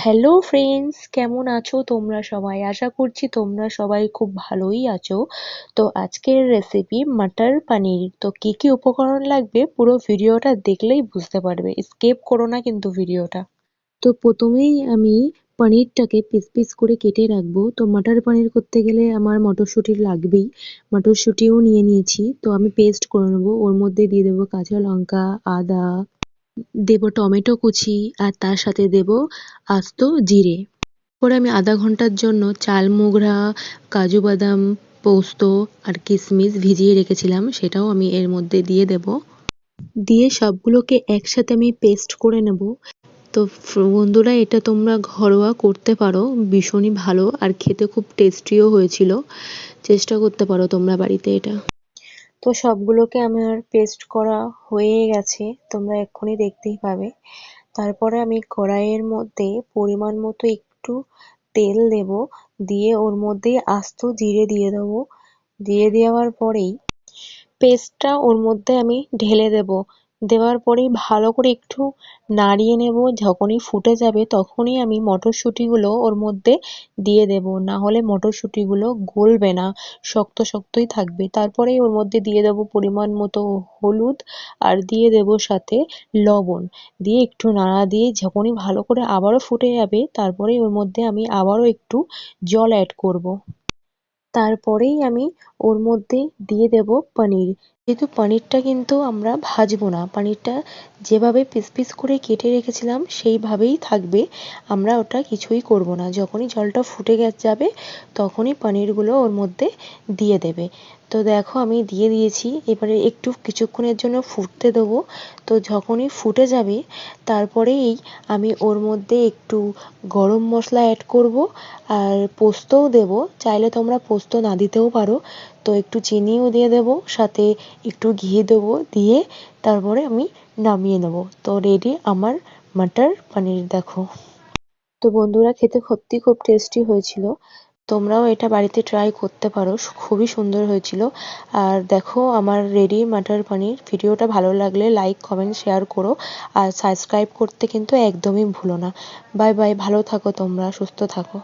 Hello friends, কেমন আছো তোমরা সবাই? আশা করছি তোমরা সবাই খুব ভালোই আছো। তো আজকের রেসিপি মাটার পানির। তো কি কি উপকরণ লাগবে পুরো ভিডিওটা দেখলেই বুঝতে পারবে, স্কিপ করো না কিন্তু ভিডিওটা। তো প্রথমেই আমি পনিরটাকে পিস পিস করে কেটে রাখবো। তো মাটার পনির করতে গেলে আমার মটরশুঁটি লাগবেই, মটরশুঁটিও নিয়ে নিয়েছি। তো আমি পেস্ট করে নেবো, ওর মধ্যে দিয়ে দেবো কাঁচা লঙ্কা, আদা, দেব টমেটো কুচি, আর তার সাথে দেব আস্ত জিরে। পরে আমি আধা ঘন্টার জন্য চাল মোগরা, কাজু বাদাম, পোস্ত আর কিশমিশ ভিজিয়ে রেখেছিলাম, সেটাও আমি এর মধ্যে দিয়ে দেব। দিয়ে সবগুলোকে একসাথে আমি পেস্ট করে নেব। তো বন্ধুরা, এটা তোমরা ঘরোয়া করতে পারো, ভীষণই ভালো আর খেতে খুব টেস্টিও হয়েছিল। চেষ্টা করতে পারো তোমরা বাড়িতে এটা। তো সবগুলোকে আমার পেস্ট করা হয়ে গেছে, তোমরা এক্ষুনি দেখতেই পাবে। তারপরে আমি কড়াইয়ের মধ্যে পরিমাণ মতো একটু তেল দেব, দিয়ে ওর মধ্যে আস্ত জিরে দিয়ে দেবো। দিয়ে দেওয়ার পরেই পেস্টটা ওর মধ্যে আমি ঢেলে দেব। দেওয়ার পরেই ভালো করে একটু নাড়িয়ে নেব। যখনই ফুটে যাবে তখনই আমি মটরশুঁটিগুলো ওর মধ্যে দিয়ে দেব, না হলে মটরশুঁটিগুলো গলবে না, শক্ত শক্তই থাকবে। তারপরেই ওর মধ্যে দিয়ে দেব পরিমাণ মতো হলুদ, আর দিয়ে দেব সাথে লবণ। দিয়ে একটু নাড়া দিয়ে যখনই ভালো করে আবারও ফুটে যাবে, তারপরেই ওর মধ্যে আমি আবারও একটু জল অ্যাড করব। তারপরেই আমি ওর মধ্যে দিয়ে দেব পনির। যেহেতু পনিরটা কিন্তু আমরা ভাজবো না, পনিরটা যেভাবে পিস পিস করে কেটে রেখেছিলাম সেইভাবেই থাকবে, আমরা ওটা কিছুই করব না। যখনই জলটা ফুটে যাবে তখনই পনিরগুলো ওর মধ্যে দিয়ে দেবে। তো দেখো আমি দিয়ে দিয়েছি, এবারে একটু কিছুক্ষণের জন্য ফুটতে দেবো। তো যখনই ফুটে যাবে তারপরেই আমি ওর মধ্যে একটু গরম মশলা অ্যাড করব, আর পোস্তও দেব। চাইলে তোমরা পোস্ত না দিতেও পারো। তো একটু চিনিও দিয়ে দেবো, সাথে একটু ঘি দেবো, দিয়ে তারপরে আমি নামিয়ে নেবো। তো রেডি আমার মাটার পনির। দেখো তো বন্ধুরা, খেতে সত্যি খুব টেস্টি হয়েছিল। তোমরাও এটা বাড়িতে ট্রাই করতে পারো, খুবই সুন্দর হয়েছিল। আর দেখো আমার রেডি মাটার পনির। ভিডিওটা ভালো লাগলে লাইক কমেন্ট শেয়ার করো, আর সাবস্ক্রাইব করতে কিন্তু একদমই ভুলো না। বাই বাই, ভালো থাকো তোমরা, সুস্থ থাকো।